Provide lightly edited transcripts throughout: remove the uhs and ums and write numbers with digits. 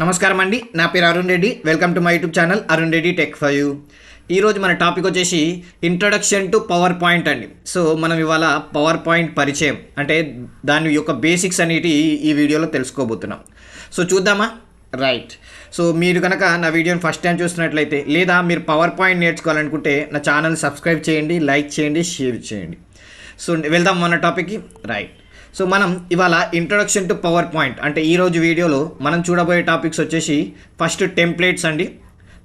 నమస్కారం అండి, నా పేరు Arun Reddy. Welcome to my YouTube channel Arun Reddy tech for you. ఈరోజు మన టాపిక్ వచ్చేసి ఇంట్రడక్షన్ టు పవర్ పాయింట్ అండి. సో మనం ఇవాళ పవర్ పాయింట్ పరిచయం అంటే దాని యొక్క బేసిక్స్ అనేటి ఈ వీడియోలో తెలుసుకోబోతున్నాం. సో చూద్దామా? రైట్. సో మీరు కనుక నా వీడియోని ఫస్ట్ టైం చూస్తున్నట్లయితే లేదా మీరు పవర్ పాయింట్ నేర్చుకోవాలనుకుంటే నా ఛానల్ సబ్స్క్రైబ్ చేయండి, లైక్ చేయండి, షేర్ చేయండి. సో వెళ్దాం మన టాపిక్కి. రైట్. సో మనం ఇవాళ ఇంట్రొడక్షన్ టు పవర్ పాయింట్ అంటే ఈరోజు వీడియోలో మనం చూడబోయే టాపిక్స్ వచ్చేసి ఫస్ట్ టెంప్లెట్స్ అండి,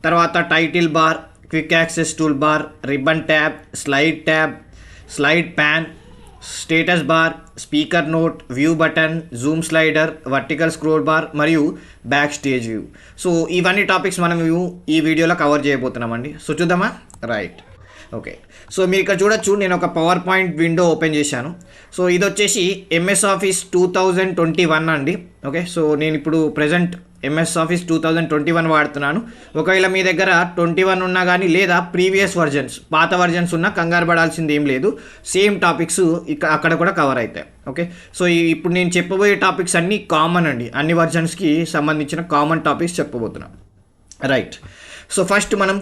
తర్వాత title bar, quick access tool bar, ribbon tab, slide pan, status bar, speaker note, view button, Zoom slider, vertical scroll bar మరియు బ్యాక్ స్టేజ్ వ్యూ. సో ఇవన్నీ టాపిక్స్ మనం ఈ వీడియోలో కవర్ చేయబోతున్నామండి. సో చూద్దామా? Right. Okay. So మీరు ఇక్కడ చూడొచ్చు, నేను ఒక పవర్ పాయింట్ విండో ఓపెన్ చేశాను. సో ఇది వచ్చేసి ఎంఎస్ ఆఫీస్ 2021 అండి. ఓకే. సో నేను ఇప్పుడు ప్రజెంట్ ఎంఎస్ ఆఫీస్ 2021 వాడుతున్నాను. ఒకవేళ మీ దగ్గర 21 ఉన్నా కానీ లేదా ప్రీవియస్ వర్జన్స్, పాత వర్జన్స్ ఉన్నా కంగారు పడాల్సింది ఏం లేదు. సేమ్ టాపిక్స్ అక్కడ కూడా కవర్ అవుతాయి. ఓకే. సో ఇప్పుడు నేను చెప్పబోయే టాపిక్స్ అన్నీ కామన్ అండి, అన్ని వర్జన్స్కి సంబంధించిన కామన్ టాపిక్స్ చెప్పబోతున్నాను. రైట్. సో ఫస్ట్ మనం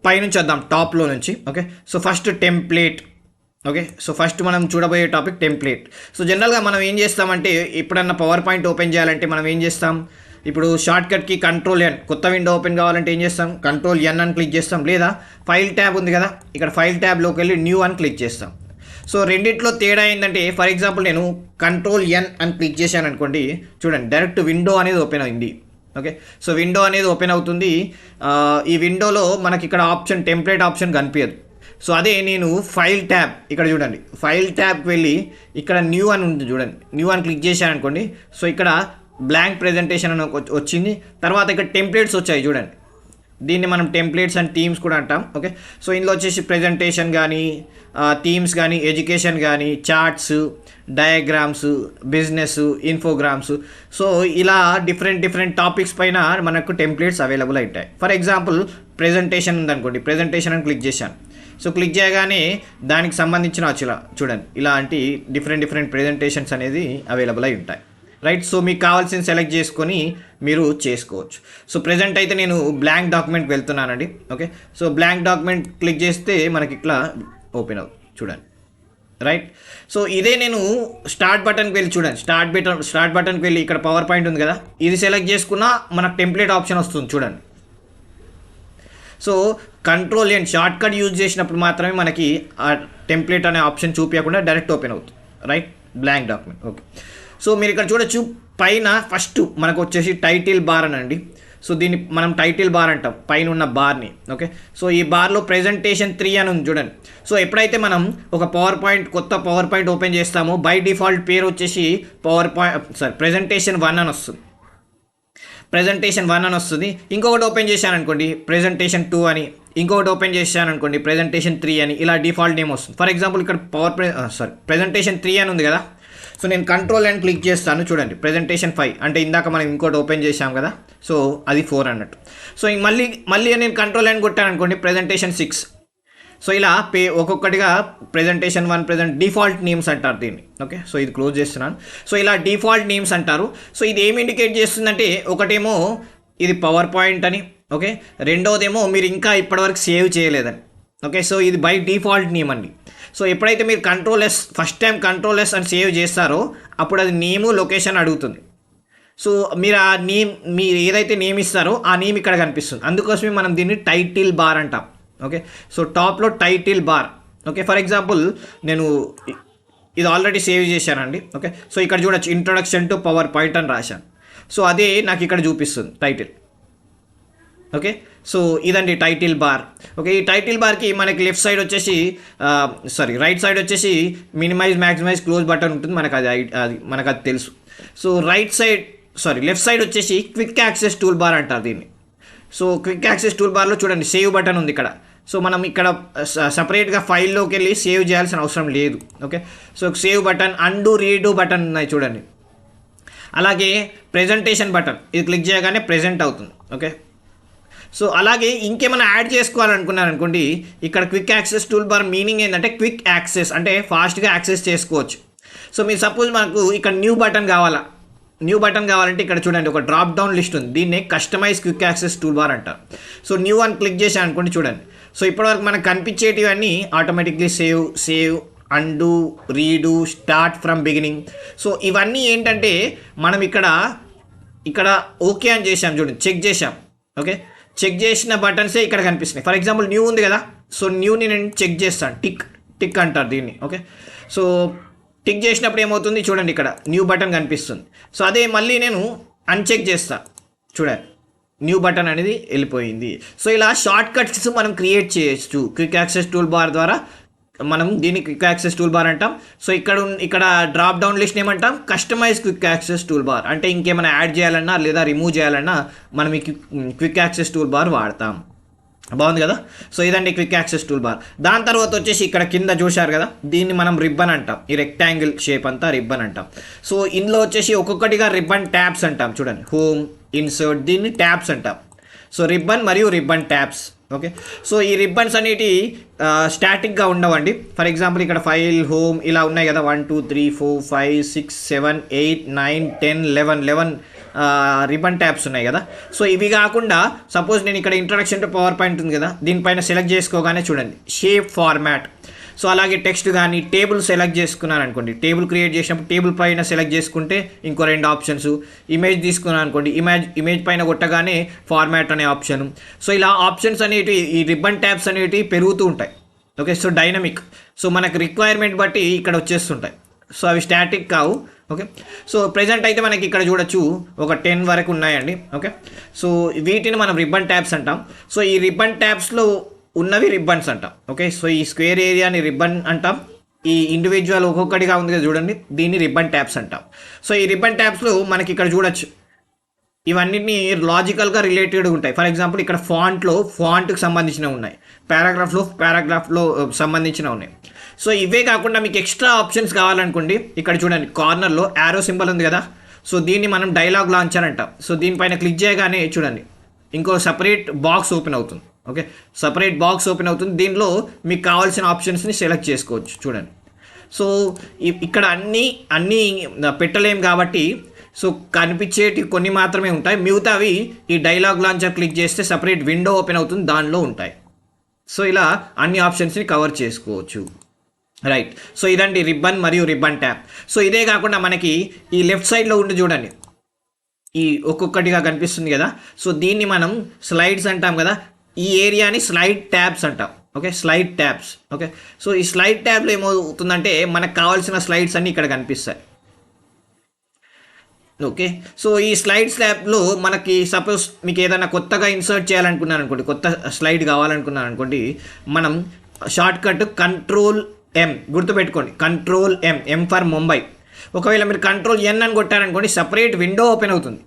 పైనుంచి వద్దాం, టాప్లో నుంచి. Okay. So first template. Okay. So first మనం చూడబోయే టాపిక్ టెంప్లేట్. సో జనరల్గా మనం ఏం చేస్తామంటే ఎప్పుడన్నా పవర్ పాయింట్ ఓపెన్ చేయాలంటే మనం ఏం చేస్తాం, ఇప్పుడు షార్ట్కట్కి Ctrl+N, కొత్త విండో ఓపెన్ కావాలంటే ఏం చేస్తాం, Ctrl+N అని క్లిక్ చేస్తాం, లేదా ఫైల్ ట్యాబ్ ఉంది కదా ఇక్కడ ఫైల్ ట్యాబ్లోకి వెళ్ళి న్యూ అని క్లిక్ చేస్తాం. సో రెండిట్లో తేడా ఏంటంటే, ఫర్ ఎగ్జాంపుల్ నేను Ctrl+N అని క్లిక్ చేశాను అనుకోండి, చూడండి డైరెక్ట్ విండో అనేది ఓపెన్ అయింది. ఓకే. సో విండో అనేది ఓపెన్ అవుతుంది. ఈ విండోలో మనకి ఇక్కడ ఆప్షన్ టెంప్లేట్ ఆప్షన్ కనిపించదు. సో అదే నేను ఫైల్ ట్యాబ్, ఇక్కడ చూడండి ఫైల్ ట్యాబ్కి వెళ్ళి ఇక్కడ న్యూ అని ఉంది చూడండి, న్యూ అని క్లిక్ చేశాను అనుకోండి. సో ఇక్కడ బ్లాంక్ ప్రెజెంటేషన్ అని వచ్చింది. తర్వాత ఇక్కడ టెంప్లెట్స్ వచ్చాయి చూడండి, దీన్ని మనం టెంప్లెట్స్ అండ్ థీమ్స్ కూడా అంటాం. ఓకే. సో ఇందులో వచ్చేసి ప్రెజెంటేషన్ కానీ, థీమ్స్ కానీ, ఎడ్యుకేషన్ కానీ, చార్ట్స్, డయాగ్రామ్స్, బిజినెస్, ఇన్ఫోగ్రామ్స్. సో ఇలా డిఫరెంట్ టాపిక్స్ పైన మనకు టెంప్లెట్స్ అవైలబుల్ అవుతాయి. ఫర్ ఎగ్జాంపుల్ ప్రెజెంటేషన్ ఉందనుకోండి, ప్రెజెంటేషన్ అని క్లిక్ చేశాను. సో క్లిక్ చేయగానే దానికి సంబంధించిన వచ్చేలా చూడండి ఇలాంటి డిఫరెంట్ ప్రెజెంటేషన్స్ అనేది అవైలబుల్ అయి ఉంటాయి. రైట్. సో మీకు కావాల్సిన సెలెక్ట్ చేసుకొని మీరు చేసుకోవచ్చు. సో ప్రెజెంట్ అయితే నేను బ్లాంక్ డాక్యుమెంట్కి వెళ్తున్నానండి. Okay. So blank document click చేస్తే మనకి ఇట్లా ఓపెన్ అవుతుంది చూడండి. రైట్. సో ఇదే నేను స్టార్ట్ బటన్కి వెళ్ళి చూడండి, స్టార్ట్ బటన్కి వెళ్ళి ఇక్కడ పవర్ పాయింట్ ఉంది కదా, ఇది సెలెక్ట్ చేసుకున్నా మనకు టెంప్లెట్ ఆప్షన్ వస్తుంది చూడండి. సో Ctrl+N షార్ట్కట్ యూజ్ చేసినప్పుడు మాత్రమే మనకి ఆ టెంప్లెట్ అనే ఆప్షన్ చూపించకుండా డైరెక్ట్ ఓపెన్ అవుతుంది. Right. Blank document. Okay. So మీరు ఇక్కడ చూడొచ్చు, పైన ఫస్ట్ మనకు వచ్చేసి టైటిల్ బార్ అనండి. సో దీన్ని మనం టైటిల్ బార్ అంటాం, పైన ఉన్న బార్ని. ఓకే. సో ఈ బార్లో ప్రెజెంటేషన్ 3 అని ఉంది చూడండి. సో ఎప్పుడైతే మనం ఒక కొత్త పవర్ పాయింట్ ఓపెన్ చేస్తామో బై డిఫాల్ట్ పేరు వచ్చేసి ప్రెజెంటేషన్ 1 అని వస్తుంది. ప్రెజెంటేషన్ 1 అని వస్తుంది. ఇంకొకటి ఓపెన్ చేశాను అనుకోండి ప్రెజెంటేషన్ 2 అని, ఇంకొకటి ఓపెన్ చేశాను అనుకోండి ప్రెజెంటేషన్ 3 అని, ఇలా డిఫాల్ట్ నేమ్ వస్తుంది. ఫర్ ఎగ్జాంపుల్ ఇక్కడ ప్రెజెంటేషన్ 3 అని ఉంది కదా. సో నేను Ctrl+N క్లిక్ చేస్తాను చూడండి, ప్రెజెంటేషన్ 5 అంటే ఇందాక మనం ఇంకోటి ఓపెన్ చేసాం కదా, సో అది 4 అన్నట్టు. సో మళ్ళీ నేను Ctrl+N కొట్టాను అనుకోండి ప్రెజెంటేషన్ 6. సో ఇలా ఒక్కొక్కటిగా ప్రెజెంటేషన్ 1 డిఫాల్ట్ నేమ్స్ అంటారు దీన్ని. ఓకే. సో ఇది క్లోజ్ చేస్తున్నాను. సో ఇలా డిఫాల్ట్ నేమ్స్ అంటారు. సో ఇది ఏమి ఇండికేట్ చేస్తుందంటే, ఒకటేమో ఇది పవర్ పాయింట్ అని, ఓకే, రెండోదేమో మీరు ఇంకా ఇప్పటివరకు సేవ్ చేయలేదని. ఓకే. సో ఇది బై డిఫాల్ట్ నేమ్ అండి. సో ఎప్పుడైతే మీరు ఫస్ట్ టైం Ctrl+S అని సేవ్ చేస్తారో అప్పుడు అది నేము, లొకేషన్ అడుగుతుంది. సో మీరు ఏదైతే నేమ్ ఇస్తారో ఆ నేమ్ ఇక్కడ కనిపిస్తుంది. అందుకోసమే మనం దీన్ని టైటిల్ బార్ అంటాం. ఓకే. సో టాప్లో title bar. Okay. For example నేను ఇది ఆల్రెడీ సేవ్ చేశానండి. ఓకే. సో ఇక్కడ చూడొచ్చు ఇంట్రొడక్షన్ టు పవర్ పాయింట్ అని రాశాను. సో అదే నాకు ఇక్కడ చూపిస్తుంది టైటిల్. ఓకే. సో ఇదండి టైటిల్ బార్. ఓకే. ఈ టైటిల్ బార్కి మనకి రైట్ సైడ్ వచ్చేసి మినిమైజ్, మ్యాక్సిమైజ్, క్లోజ్ బటన్ ఉంటుంది, మనకు అది తెలుసు. సో లెఫ్ట్ సైడ్ వచ్చేసి క్విక్ యాక్సెస్ టూల్ బార్ అంటారు దీన్ని. సో క్విక్ యాక్సెస్ టూల్ బార్లో చూడండి సేవ్ బటన్ ఉంది ఇక్కడ. సో మనం ఇక్కడ సపరేట్గా ఫైల్లోకి వెళ్ళి సేవ్ చేయాల్సిన అవసరం లేదు. Okay. So save button, undo, redo button ఉన్నాయి చూడండి. అలాగే ప్రెజెంటేషన్ బటన్, ఇది క్లిక్ చేయగానే ప్రెజెంట్ అవుతుంది. ఓకే. సో అలాగే ఇంకేమైనా యాడ్ చేసుకోవాలనుకున్నారు అనుకోండి, ఇక్కడ quick access toolbar meaning ఏంటంటే క్విక్ యాక్సెస్ అంటే ఫాస్ట్గా యాక్సెస్ చేసుకోవచ్చు. సో మీరు సపోజ్ మనకు ఇక్కడ న్యూ బటన్ కావాలా, న్యూ బటన్ కావాలంటే ఇక్కడ చూడండి ఒక డ్రాప్ డౌన్ లిస్ట్ ఉంది, దీన్ని customize quick access toolbar అంటారు. సో న్యూ అని క్లిక్ చేశాను అనుకోండి, చూడండి. సో ఇప్పటివరకు మనకు కనిపించేటివన్నీ automatically save and, read, start from beginning. So ఇవన్నీ ఏంటంటే మనం ఇక్కడ ఓకే అని చేసాం, చూడండి, చెక్ చేసాం. ఓకే, చెక్ చేసిన బటన్సే ఇక్కడ కనిపిస్తున్నాయి. ఫర్ ఎగ్జాంపుల్ న్యూ ఉంది కదా, సో న్యూని నేను చెక్ చేస్తాను, టిక్ అంటారు దీన్ని. ఓకే, సో టిక్ చేసినప్పుడు ఏమవుతుంది చూడండి, ఇక్కడ న్యూ బటన్ కనిపిస్తుంది. సో అదే మళ్ళీ నేను అన్చెక్ చేస్తా, చూడండి న్యూ బటన్ అనేది వెళ్ళిపోయింది. సో ఇలా షార్ట్ కట్స్ మనం క్రియేట్ చేయొచ్చు క్విక్ యాక్సెస్ టూల్ బార్ ద్వారా. మనం దీన్ని క్విక్ యాక్సెస్ టూల్ బార్ అంటాం. సో ఇక్కడ డ్రాప్ డౌన్ లిస్ట్ ఏమంటాం, customize quick access toolbar. అంటే ఇంకేమైనా యాడ్ చేయాలన్నా లేదా రిమూవ్ చేయాలన్నా మనం ఈ క్విక్ యాక్సెస్ టూల్ బార్ వాడతాం. బాగుంది కదా. సో ఇదండి క్విక్ యాక్సెస్ టూల్ బార్. దాని తర్వాత వచ్చేసి ఇక్కడ కింద చూశారు కదా, దీన్ని మనం రిబ్బన్ అంటాం. ఈ రెక్టాంగిల్ షేప్ అంతా రిబ్బన్ అంటాం. సో ఇందులో వచ్చేసి ఒక్కొక్కటిగా రిబ్బన్ ట్యాబ్స్ అంటాం. చూడండి, హోమ్, ఇన్సర్ట్, దీన్ని ట్యాబ్స్ అంటాం. సో రిబ్బన్ మరియు రిబ్బన్ ట్యాబ్స్. ఓకే, సో ఈ రిబ్బన్స్ అనేటి స్టాటిక్గా ఉండవండి. ఫర్ ఎగ్జాంపుల్ ఇక్కడ ఫైల్, హోమ్ ఇలా ఉన్నాయి కదా, 1 2 3 4 5 6 7 8 9 10 11 రిబ్బన్ ట్యాబ్స్ ఉన్నాయి కదా. సో ఇవి కాకుండా సపోజ్ నేను ఇక్కడ ఇంట్రడక్షన్ టు పవర్ పాయింట్ ఉంది కదా, దీనిపైన సెలెక్ట్ చేసుకోగానే చూడండి షేప్ ఫార్మాట్. సో అలాగే టెక్స్ట్ కానీ టేబుల్ సెలెక్ట్ చేసుకున్నాను అనుకోండి, టేబుల్ క్రియేట్ చేసినప్పుడు టేబుల్ పైన సెలెక్ట్ చేసుకుంటే ఇంకో 2 ఆప్షన్స్. ఇమేజ్ తీసుకున్నాను అనుకోండి, ఇమేజ్ పైన కొట్టగానే ఫార్మాట్ అనే ఆప్షన్. సో ఇలా ఆప్షన్స్ అనేవి ఈ రిబ్బన్ ట్యాబ్స్ అనేవి పెరుగుతూ ఉంటాయి. Okay, so dynamic. సో మనకు రిక్వైర్మెంట్ బట్టి ఇక్కడ వచ్చేస్తుంటాయి. సో అవి స్టాటిక్ కావు. ఓకే, సో ప్రెజెంట్ అయితే మనకి ఇక్కడ చూడొచ్చు ఒక 10 వరకు ఉన్నాయండి. ఓకే, సో వీటిని మనం రిబ్బన్ ట్యాబ్స్ అంటాం. సో ఈ రిబ్బన్ ట్యాబ్స్లో ఉన్నవి రిబ్బన్స్ అంటాం. ఓకే, సో ఈ స్క్వేర్ ఏరియాని రిబ్బన్ అంటాం. ఈ ఇండివిజువల్ ఒక్కొక్కటిగా ఉంది కదా చూడండి, దీన్ని రిబ్బన్ ట్యాబ్స్ అంటాం. సో ఈ రిబ్బన్ ట్యాబ్స్లో మనకి ఇక్కడ చూడొచ్చు ఇవన్నీ లాజికల్గా రిలేటెడ్ ఉంటాయి. ఫర్ ఎగ్జాంపుల్ ఇక్కడ ఫాంట్కి సంబంధించినవి ఉన్నాయి, పారాగ్రాఫ్లో సంబంధించినవి ఉన్నాయి. సో ఇవే కాకుండా మీకు ఎక్స్ట్రా ఆప్షన్స్ కావాలనుకోండి, ఇక్కడ చూడండి కార్నర్లో యారో సింబల్ ఉంది కదా, సో దీన్ని మనం డైలాగ్ లాంచర్ అంటాం. సో దీనిపైన క్లిక్ చేయగానే చూడండి ఇంకో సపరేట్ బాక్స్ ఓపెన్ అవుతుంది. ఓకే, సపరేట్ బాక్స్ ఓపెన్ అవుతుంది. దీనిలో మీకు కావాల్సిన ఆప్షన్స్ని సెలెక్ట్ చేసుకోవచ్చు. చూడండి, సో ఇక్కడ అన్నీ పెట్టలేం కాబట్టి సో కనిపించేటి కొన్ని మాత్రమే ఉంటాయి, మిగతావి ఈ డైలాగ్ లాంచర్ క్లిక్ చేస్తే సపరేట్ విండో ఓపెన్ అవుతుంది, దానిలో ఉంటాయి. సో ఇలా అన్ని ఆప్షన్స్ని కవర్ చేసుకోవచ్చు. రైట్, సో ఇదండి రిబ్బన్ మరియు రిబ్బన్ ట్యాబ్. సో ఇదే కాకుండా మనకి ఈ లెఫ్ట్ సైడ్లో ఉండి చూడండి, ఈ ఒక్కొక్కటిగా కనిపిస్తుంది కదా, సో దీన్ని మనం స్లైడ్స్ అంటాం కదా, ఈ ఏరియాని స్లైడ్ ట్యాబ్స్ అంటాం. Okay, slide tabs. Okay, so ఈ స్లైడ్ ట్యాబ్లో ఏమవుతుందంటే మనకు కావాల్సిన స్లైడ్స్ అన్నీ ఇక్కడ కనిపిస్తాయి. ఓకే, సో ఈ స్లైడ్స్ ట్యాబ్లో మనకి సపోజ్ మీకు ఏదైనా కొత్తగా ఇన్సర్ట్ చేయాలనుకున్నాను అనుకోండి, కొత్త స్లైడ్ కావాలనుకున్నాను అనుకోండి, మనం షార్ట్ కట్ Ctrl+M, గుర్తుపెట్టుకోండి, Ctrl+M ఫర్ ముంబై. ఒకవేళ మీరు Ctrl+N అని కొట్టారనుకోండి, సపరేట్ విండో ఓపెన్ అవుతుంది,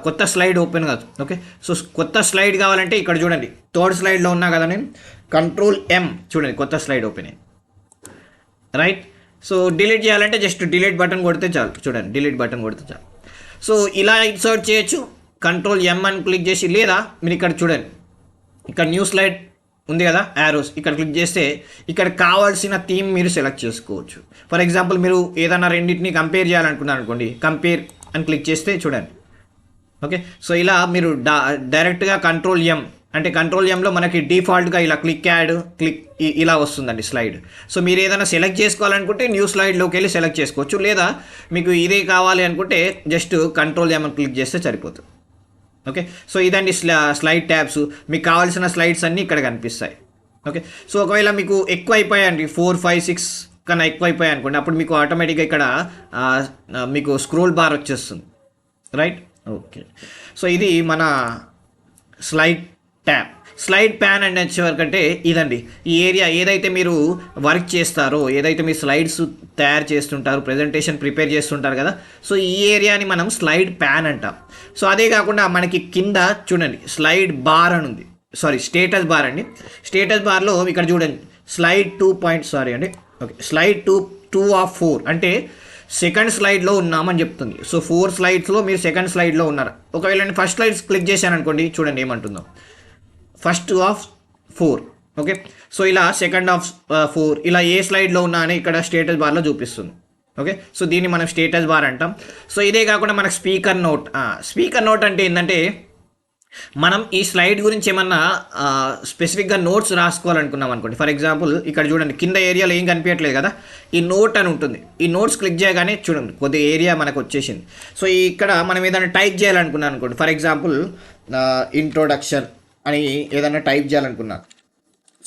కొత్త స్లైడ్ ఓపెన్ కాదు. ఓకే, సో కొత్త స్లైడ్ కావాలంటే ఇక్కడ చూడండి, థర్డ్ స్లైడ్లో ఉన్నా కదా నేను, Ctrl+M, చూడండి కొత్త స్లైడ్ ఓపెన్ అయింది. రైట్, సో డిలీట్ చేయాలంటే జస్ట్ డిలీట్ బటన్ కొడితే చాలు. చూడండి, డిలీట్ బటన్ కొడితే చాలు. సో ఇలా ఇన్సర్ట్ చేయొచ్చు Ctrl+M అని క్లిక్ చేసి, లేదా మీరు ఇక్కడ చూడండి, ఇక్కడ న్యూ స్లైడ్ ఉంది కదా, యారోస్, ఇక్కడ క్లిక్ చేస్తే ఇక్కడ కావాల్సిన థీమ్ మీరు సెలెక్ట్ చేసుకోవచ్చు. ఫర్ ఎగ్జాంపుల్ మీరు ఏదైనా రెండింటిని కంపేర్ చేయాలనుకున్నారు అనుకోండి, కంపేర్ అని క్లిక్ చేస్తే చూడండి. ఓకే, సో ఇలా మీరు డైరెక్ట్గా Ctrl+M అంటే Ctrl+Mలో మనకి డిఫాల్ట్గా ఇలా క్లిక్ ఇలా వస్తుందండి స్లైడ్. సో మీరు ఏదైనా సెలెక్ట్ చేసుకోవాలనుకుంటే న్యూ స్లైడ్లోకి వెళ్ళి సెలెక్ట్ చేసుకోవచ్చు, లేదా మీకు ఇదే కావాలి అనుకుంటే జస్ట్ Ctrl+M అని క్లిక్ చేస్తే సరిపోతుంది. ఓకే, సో ఇదండి స్లైడ్ ట్యాబ్స్. మీకు కావాల్సిన స్లైడ్స్ అన్నీ ఇక్కడ కనిపిస్తాయి. ఓకే, సో ఒకవేళ మీకు ఎక్కువ అయిపోయాయండి, 4 5 6 కన్నా ఎక్కువ అయిపోయాయి అనుకోండి, అప్పుడు మీకు ఆటోమేటిక్గా ఇక్కడ మీకు స్క్రోల్ బార్ వచ్చేస్తుంది. రైట్, ఓకే, సో ఇది మన slide tab. Slide pan and వచ్చేవరకు అంటే ఇదండి, ఈ ఏరియా ఏదైతే మీరు వర్క్ చేస్తారో, ఏదైతే మీరు స్లైడ్స్ తయారు చేస్తుంటారు, ప్రజెంటేషన్ ప్రిపేర్ చేస్తుంటారు కదా, సో ఈ ఏరియాని మనం స్లైడ్ ప్యాన్ అంటాం. సో అదే కాకుండా మనకి కింద చూడండి స్లైడ్ బార్ అని ఉంది, స్టేటస్ బార్ అండి. స్టేటస్ బార్లో ఇక్కడ చూడండి స్లైడ్ 2 అండి. ఓకే, స్లైడ్ 2 of 4 అంటే సెకండ్ స్లైడ్లో ఉన్నామని చెప్తుంది. సో 4 స్లైడ్స్లో మీరు సెకండ్ స్లైడ్లో ఉన్నారు. ఒకవేళ నేను ఫస్ట్ స్లైడ్స్ క్లిక్ చేశాను అనుకోండి, చూడండి ఏమంటుందో, ఫస్ట్ ఆఫ్ 4. ఓకే, సో ఇలా సెకండ్ ఆఫ్ 4 ఇలా ఏ స్లైడ్లో ఉన్నా అని ఇక్కడ స్టేటస్ బార్లో చూపిస్తుంది. ఓకే, సో దీన్ని మనం స్టేటస్ బార్ అంటాం. సో ఇదే కాకుండా మనకు స్పీకర్ నోట్ అంటే ఏంటంటే మనం ఈ స్లైడ్ గురించి ఏమన్నా స్పెసిఫిక్గా నోట్స్ రాసుకోవాలనుకున్నాం అనుకోండి. ఫర్ ఎగ్జాంపుల్ ఇక్కడ చూడండి, కింద ఏరియాలో ఏం కనిపించట్లేదు కదా, ఈ నోట్ అని ఉంటుంది. ఈ నోట్స్ క్లిక్ చేయగానే చూడండి కొద్ది ఏరియా మనకు వచ్చేసింది. సో ఇక్కడ మనం ఏదైనా టైప్ చేయాలనుకున్నాం అనుకోండి, ఫర్ ఎగ్జాంపుల్ ఇంట్రొడక్షన్ అని ఏదైనా టైప్ చేయాలనుకున్నాను.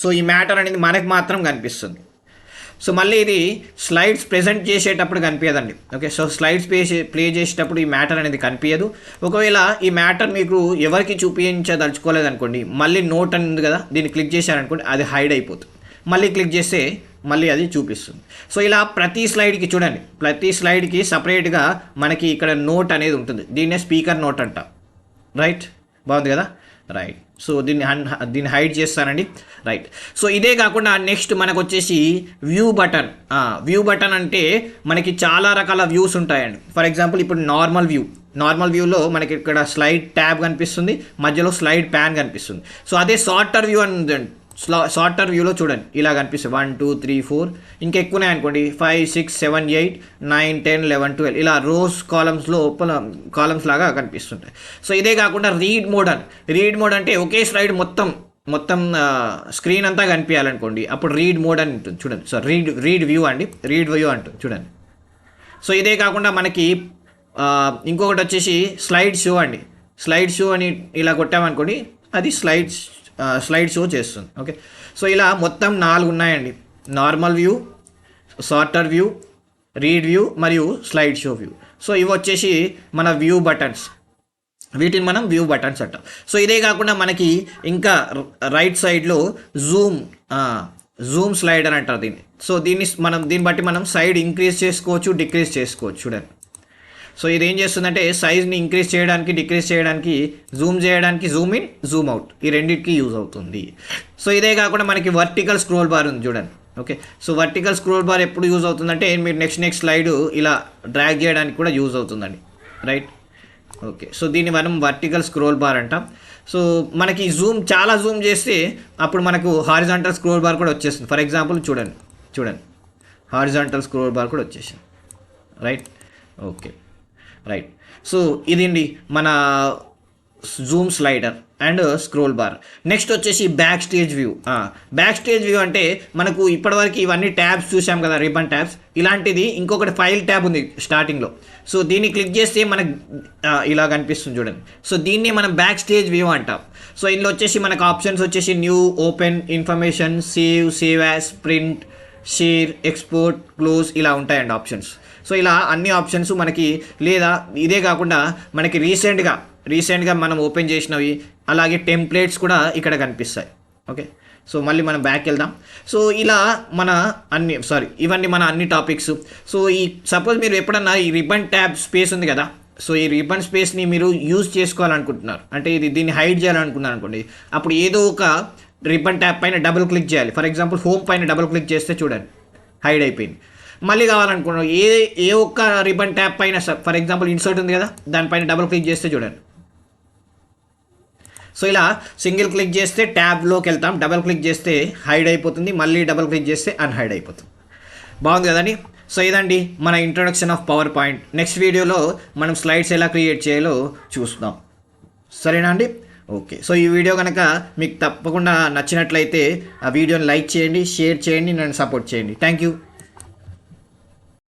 సో ఈ మ్యాటర్ అనేది మనకు మాత్రం కనిపిస్తుంది. సో మళ్ళీ ఇది స్లైడ్స్ ప్రెజెంట్ చేసేటప్పుడు కనిపించదండి. ఓకే, సో స్లైడ్స్ ప్లే చేసేటప్పుడు ఈ మ్యాటర్ అనేది కనిపించదు. ఒకవేళ ఈ మ్యాటర్ మీకు ఎవరికి చూపించదలుచుకోలేదు అనుకోండి, మళ్ళీ నోట్ అని ఉంది కదా, దీన్ని క్లిక్ చేశారనుకోండి అది హైడ్ అయిపోతుంది. మళ్ళీ క్లిక్ చేస్తే మళ్ళీ అది చూపిస్తుంది. సో ఇలా ప్రతి స్లైడ్కి చూడండి, ప్రతి స్లైడ్కి సపరేట్గా మనకి ఇక్కడ నోట్ అనేది ఉంటుంది. దీన్నే స్పీకర్ నోట్ అంట. రైట్, బాగుంది కదా. రైట్, సో దీన్ని హైడ్ చేస్తానండి. రైట్, సో ఇదే కాకుండా నెక్స్ట్ మనకు వచ్చేసి వ్యూ బటన్ అంటే మనకి చాలా రకాల వ్యూస్ ఉంటాయండి. ఫర్ ఎగ్జాంపుల్ ఇప్పుడు నార్మల్ వ్యూలో మనకి ఇక్కడ స్లైడ్ ట్యాబ్ కనిపిస్తుంది, మధ్యలో స్లైడ్ ప్యాన్ కనిపిస్తుంది. సో అదే షార్టర్ వ్యూ అని ఉందండి. షార్టర్ వ్యూలో చూడండి ఇలా కనిపిస్తుంది 1 2 3 4 ఇంకా ఎక్కువనే అనుకోండి 5 6 7 8 9 10 11 12 ఇలా రోస్ కాలమ్స్ లాగా కనిపిస్తుంటాయి. సో ఇదే కాకుండా రీడ్ మోడ్ అంటే ఒకే స్లైడ్ మొత్తం స్క్రీన్ అంతా కనిపించాలనుకోండి, అప్పుడు రీడ్ మోడ్ అని ఉంటుంది చూడండి. సో రీడ్ వ్యూ అంటుంది చూడండి. సో ఇదే కాకుండా మనకి ఇంకొకటి వచ్చేసి స్లైడ్ షో అని ఇలా కొట్టామనుకోండి, అది స్లైడ్ షో చేస్తుంది. ఓకే, సో ఇలా మొత్తం 4 ఉన్నాయండి: normal view, shorter view, read view మరియు స్లైడ్ షో వ్యూ. సో ఇవి వచ్చేసి మన వ్యూ బటన్స్, వీటిని మనం వ్యూ బటన్స్ అంటాం. సో ఇదే కాకుండా మనకి ఇంకా రైట్ సైడ్లో జూమ్ స్లైడ్ అని అంటారు దీన్ని. సో దీన్ని బట్టి మనం సైడ్ ఇంక్రీజ్ చేసుకోవచ్చు, డిక్రీజ్ చేసుకోవచ్చు చూడండి. సో ఇది ఏం చేస్తుందంటే సైజ్ని ఇంక్రీజ్ చేయడానికి, డిక్రీజ్ చేయడానికి, జూమ్ చేయడానికి, జూమ్ ఇన్, జూమ్ అవుట్, ఈ రెండింటికి యూజ్ అవుతుంది. సో ఇదే కాకుండా మనకి వర్టికల్ స్క్రోల్ బార్ ఉంది చూడండి. Okay, so vertical scroll bar ఎప్పుడు యూజ్ అవుతుందంటే మీరు నెక్స్ట్ స్లైడ్ ఇలా డ్రాగ్ చేయడానికి కూడా యూజ్ అవుతుందండి. రైట్, ఓకే, సో దీన్ని మనం వర్టికల్ స్క్రోల్ బార్ అంటాం. సో మనకి చాలా జూమ్ చేస్తే అప్పుడు మనకు హారిజాంటల్ స్క్రోల్ బార్ కూడా వచ్చేస్తుంది. ఫర్ ఎగ్జాంపుల్ చూడండి హారిజాంటల్ స్క్రోల్ బార్ కూడా వచ్చేసింది. రైట్, రైట్, సో ఇదండి మన Zoom slider and scroll bar. Next వచ్చేసి బ్యాక్ స్టేజ్ వ్యూ అంటే మనకు ఇప్పటివరకు ఇవన్నీ ట్యాబ్స్ చూసాం కదా, రిబన్ ట్యాబ్స్. ఇలాంటిది ఇంకొకటి ఫైల్ ట్యాబ్ ఉంది స్టార్టింగ్లో. సో దీన్ని క్లిక్ చేస్తే మనకు ఇలా కనిపిస్తుంది చూడండి. సో దీన్ని మనం బ్యాక్ స్టేజ్ వ్యూ అంటాం. సో ఇందులో వచ్చేసి మనకు ఆప్షన్స్ వచ్చేసి new, open, information, save as, print, share, export, close ఇలా ఉంటాయండి ఆప్షన్స్. సో ఇలా అన్ని ఆప్షన్స్ మనకి, లేదా ఇదే కాకుండా మనకి రీసెంట్గా మనం ఓపెన్ చేసినవి, అలాగే టెంప్లెట్స్ కూడా ఇక్కడ కనిపిస్తాయి. ఓకే, సో మళ్ళీ మనం బ్యాక్ వెళ్దాం. సో ఇలా ఇవన్నీ మన అన్ని టాపిక్స్. సో సపోజ్ మీరు ఎప్పుడన్నా ఈ రిబన్ ట్యాబ్ స్పేస్ ఉంది కదా, సో ఈ రిబన్ స్పేస్ని మీరు యూజ్ చేసుకోవాలనుకుంటున్నారు అంటే దీన్ని హైడ్ చేయాలనుకున్నారు అనుకోండి, అప్పుడు ఏదో ఒక రిబన్ ట్యాబ్ పైన డబుల్ క్లిక్ చేయాలి. ఫర్ ఎగ్జాంపుల్ హోమ్ పైన డబుల్ క్లిక్ చేస్తే చూడండి హైడ్ అయిపోయింది. మళ్ళీ కావాలనుకున్నాం ఏ ఒక్క రిబన్ ట్యాబ్ పైన, ఫర్ ఎగ్జాంపుల్ ఇన్సర్ట్ ఉంది కదా, దానిపైన డబుల్ క్లిక్ చేస్తే చూడండి. సో ఇలా సింగిల్ క్లిక్ చేస్తే ట్యాబ్లోకి వెళ్తాం, డబుల్ క్లిక్ చేస్తే హైడ్ అయిపోతుంది, మళ్ళీ డబుల్ క్లిక్ చేస్తే అన్హైడ్ అయిపోతుంది. బాగుంది కదండి. సో ఇదండి మన introduction of power point. Next వీడియోలో మనం స్లైడ్స్ ఎలా క్రియేట్ చేయాలో చూస్తాం. సరేనా అండి? ఓకే, సో ఈ వీడియో కనుక మీకు తప్పకుండా నచ్చినట్లయితే ఆ వీడియోని లైక్ చేయండి, షేర్ చేయండి, నన్ను సపోర్ట్ చేయండి. Thank you.